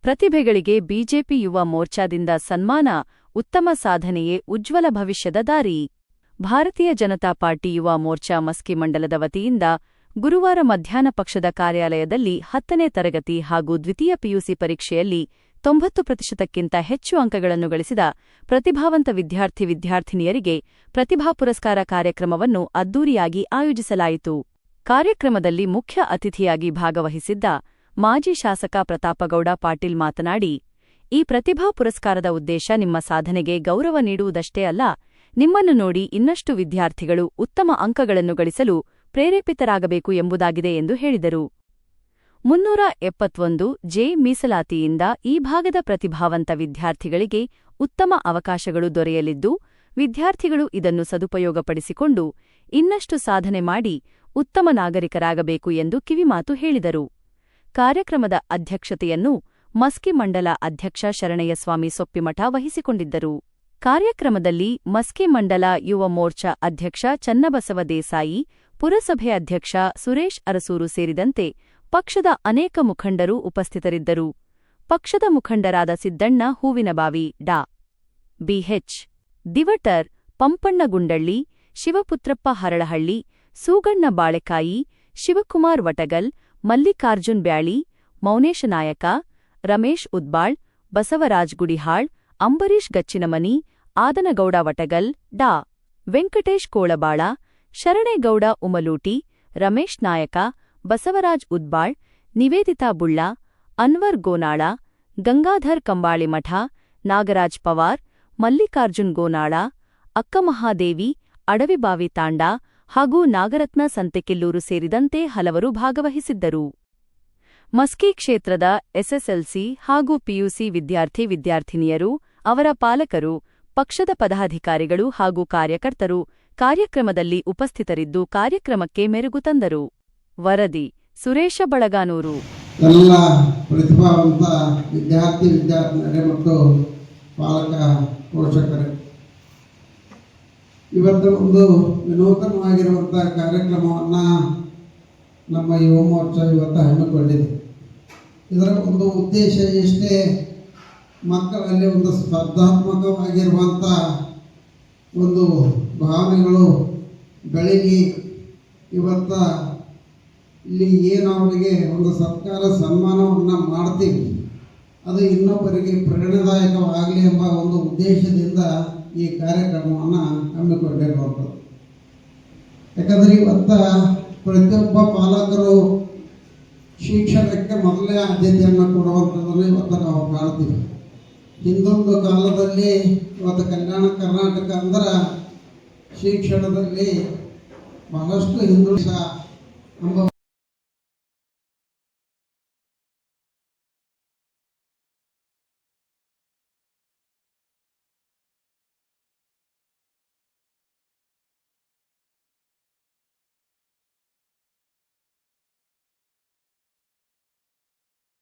ಪ್ರತಿಭೆಗಳಿಗೆ ಬಿಜೆಪಿ ಯುವ ಮೋರ್ಚಾದಿಂದ ಸನ್ಮಾನ, ಉತ್ತಮ ಸಾಧನೆಯೇ ಉಜ್ವಲ ಭವಿಷ್ಯದ ದಾರಿ. ಭಾರತೀಯ ಜನತಾ ಪಾರ್ಟಿ ಯುವ ಮೋರ್ಚಾ ಮಸ್ಕಿ ಮಂಡಲದ ವತಿಯಿಂದ ಗುರುವಾರ ಮಧ್ಯಾಹ್ನ ಪಕ್ಷದ ಕಾರ್ಯಾಲಯದಲ್ಲಿ 10ನೇ ತರಗತಿ ಹಾಗೂ ದ್ವಿತೀಯ ಪಿಯುಸಿ ಪರೀಕ್ಷೆಯಲ್ಲಿ 90%ಕ್ಕಿಂತ ಹೆಚ್ಚು ಅಂಕಗಳನ್ನು ಗಳಿಸಿದ ಪ್ರತಿಭಾವಂತ ವಿದ್ಯಾರ್ಥಿನಿಯರಿಗೆ ಪ್ರತಿಭಾ ಪುರಸ್ಕಾರ ಕಾರ್ಯಕ್ರಮವನ್ನು ಅದ್ದೂರಿಯಾಗಿ ಆಯೋಜಿಸಲಾಯಿತು. ಕಾರ್ಯಕ್ರಮದಲ್ಲಿ ಮುಖ್ಯ ಅತಿಥಿಯಾಗಿ ಭಾಗವಹಿಸಿದ್ದ ಮಾಜಿ ಶಾಸಕ ಪ್ರತಾಪಗೌಡ ಪಾಟೀಲ್ ಮಾತನಾಡಿ, ಈ ಪ್ರತಿಭಾ ಪುರಸ್ಕಾರದ ಉದ್ದೇಶ ನಿಮ್ಮ ಸಾಧನೆಗೆ ಗೌರವ ನೀಡುವುದಷ್ಟೇ ಅಲ್ಲ, ನಿಮ್ಮನ್ನು ನೋಡಿ ಇನ್ನಷ್ಟು ವಿದ್ಯಾರ್ಥಿಗಳು ಉತ್ತಮ ಅಂಕಗಳನ್ನು ಗಳಿಸಲು ಪ್ರೇರೇಪಿತರಾಗಬೇಕು ಎಂಬುದಾಗಿದೆ ಎಂದು ಹೇಳಿದರು. 371 ಜೆ ಮೀಸಲಾತಿಯಿಂದ ಈ ಭಾಗದ ಪ್ರತಿಭಾವಂತ ವಿದ್ಯಾರ್ಥಿಗಳಿಗೆ ಉತ್ತಮ ಅವಕಾಶಗಳು ದೊರೆಯಲಿದ್ದು, ವಿದ್ಯಾರ್ಥಿಗಳು ಇದನ್ನು ಸದುಪಯೋಗಪಡಿಸಿಕೊಂಡು ಇನ್ನಷ್ಟು ಸಾಧನೆ ಮಾಡಿ ಉತ್ತಮ ನಾಗರಿಕರಾಗಬೇಕು ಎಂದು ಕಿವಿಮಾತು ಹೇಳಿದರು. ಕಾರ್ಯಕ್ರಮದ ಅಧ್ಯಕ್ಷತೆಯನ್ನು ಮಸ್ಕಿ ಮಂಡಲ ಅಧ್ಯಕ್ಷ ಶರಣಯ್ಯಸ್ವಾಮಿ ಸೊಪ್ಪಿಮಠ ವಹಿಸಿಕೊಂಡಿದ್ದರು. ಕಾರ್ಯಕ್ರಮದಲ್ಲಿ ಮಸ್ಕಿ ಮಂಡಲ ಯುವ ಮೋರ್ಚಾ ಅಧ್ಯಕ್ಷ ಚನ್ನಬಸವ ದೇಸಾಯಿ, ಪುರಸಭೆ ಅಧ್ಯಕ್ಷ ಸುರೇಶ್ ಅರಸೂರು ಸೇರಿದಂತೆ ಪಕ್ಷದ ಅನೇಕ ಮುಖಂಡರು ಉಪಸ್ಥಿತರಿದ್ದರು. ಪಕ್ಷದ ಮುಖಂಡರಾದ ಸಿದ್ದಣ್ಣ ಹೂವಿನಬಾವಿ, ಡಾ. ಬಿಎಚ್. ದಿವಟರ್, ಪಂಪಣ್ಣ ಗುಂಡಳ್ಳಿ, ಶಿವಪುತ್ರಪ್ಪ ಹರಳಹಳ್ಳಿ, ಸೂಗಣ್ಣ ಬಾಳೆಕಾಯಿ, ಶಿವಕುಮಾರ್ ವಟಗಲ್, ಮಲ್ಲಿಕಾರ್ಜುನ್ ಬ್ಯಾಳಿ, ಮೌನೇಶ ನಾಯಕ, ರಮೇಶ್ ಉದ್ಬಾಳ್, ಬಸವರಾಜ್ ಗುಡಿಹಾಳ್, ಅಂಬರೀಶ್ ಗಚ್ಚಿನಮನಿ, ಆದನಗೌಡ ವಟಗಲ್, ಡಾ. ವೆಂಕಟೇಶ್ ಕೋಳಬಾಳ, ಶರಣೇಗೌಡ ಉಮಲೂಟಿ, ರಮೇಶ್ ನಾಯಕ, ಬಸವರಾಜ್ ಉದ್ಬಾಳ್, ನಿವೇದಿತಾ ಬುಳ್ಳ, ಅನ್ವರ್ ಗೋನಾಳ, ಗಂಗಾಧರ್ ಕಂಬಾಳಿಮಠ, ನಾಗರಾಜ್ ಪವಾರ್, ಮಲ್ಲಿಕಾರ್ಜುನ್ ಗೋನಾಳ, ಅಕ್ಕಮಹಾದೇವಿ, ಅಡವಿಬಾವಿ ತಾಂಡ ಹಾಗೂ ನಾಗರತ್ನ ಸಂತೆಕಿಲ್ಲೂರು ಸೇರಿದಂತೆ ಹಲವರು ಭಾಗವಹಿಸಿದ್ದರು. ಮಸ್ಕಿ ಕ್ಷೇತ್ರದ ಎಸ್ಎಸ್ಎಲ್ಸಿ ಹಾಗೂ ಪಿಯುಸಿ ವಿದ್ಯಾರ್ಥಿನಿಯರು, ಅವರ ಪಾಲಕರು, ಪಕ್ಷದ ಪದಾಧಿಕಾರಿಗಳು ಹಾಗೂ ಕಾರ್ಯಕರ್ತರು ಕಾರ್ಯಕ್ರಮದಲ್ಲಿ ಉಪಸ್ಥಿತರಿದ್ದು ಕಾರ್ಯಕ್ರಮಕ್ಕೆ ಮೆರುಗು ತಂದರು. ವರದಿ ಸುರೇಶ ಬಳಗಾನೂರು. ಎಲ್ಲ ಪ್ರತಿಭಾವಂತ ವಿದ್ಯಾರ್ಥಿನಿಯರೇ ಮತ್ತು ಪಾಲಕ ಪೋಷಕರೇ, ಇವತ್ತು ಒಂದು ವಿನೂತನವಾಗಿರುವಂತಹ ಕಾರ್ಯಕ್ರಮವನ್ನು ನಮ್ಮ ಯುವ ಮೋರ್ಚಾ ಇವತ್ತು ಹಮ್ಮಿಕೊಂಡಿದೆ. ಇದರ ಒಂದು ಉದ್ದೇಶ ಇಷ್ಟೇ, ಮಕ್ಕಳಲ್ಲಿ ಒಂದು ಸ್ಪರ್ಧಾತ್ಮಕವಾಗಿರುವಂಥ ಒಂದು ಭಾವನೆಗಳು ಬೆಳಗಿ ಇವತ್ತು ಇಲ್ಲಿ ಏನು ಅವರಿಗೆ ಒಂದು ಸರ್ಕಾರ ಸನ್ಮಾನವನ್ನು ಮಾಡ್ತೀವಿ, ಅದು ಇನ್ನೊಬ್ಬರಿಗೆ ಪ್ರೇರಣಾದಾಯಕವಾಗಲಿ ಎಂಬ ಒಂದು ಉದ್ದೇಶದಿಂದ ಈ ಕಾರ್ಯಕ್ರಮವನ್ನು ಹಮ್ಮಿಕೊಂಡಿರುವಂಥದ್ದು. ಯಾಕಂದರೆ ಇವತ್ತು ಪ್ರತಿಯೊಬ್ಬ ಪಾಲಕರು ಶಿಕ್ಷಣಕ್ಕೆ ಮೊದಲೇ ಆದ್ಯತೆಯನ್ನು ಕೊಡುವಂಥದ್ದನ್ನು ಇವತ್ತು ನಾವು ಕಾಣ್ತೀವಿ. ಹಿಂದೊಂದು ಕಾಲದಲ್ಲಿ ಇವತ್ತು ಕಲ್ಯಾಣ ಕರ್ನಾಟಕ ಅಂದ್ರೆ ಶಿಕ್ಷಣದಲ್ಲಿ ಬಹಳಷ್ಟು ಹಿಂದುಳಿದ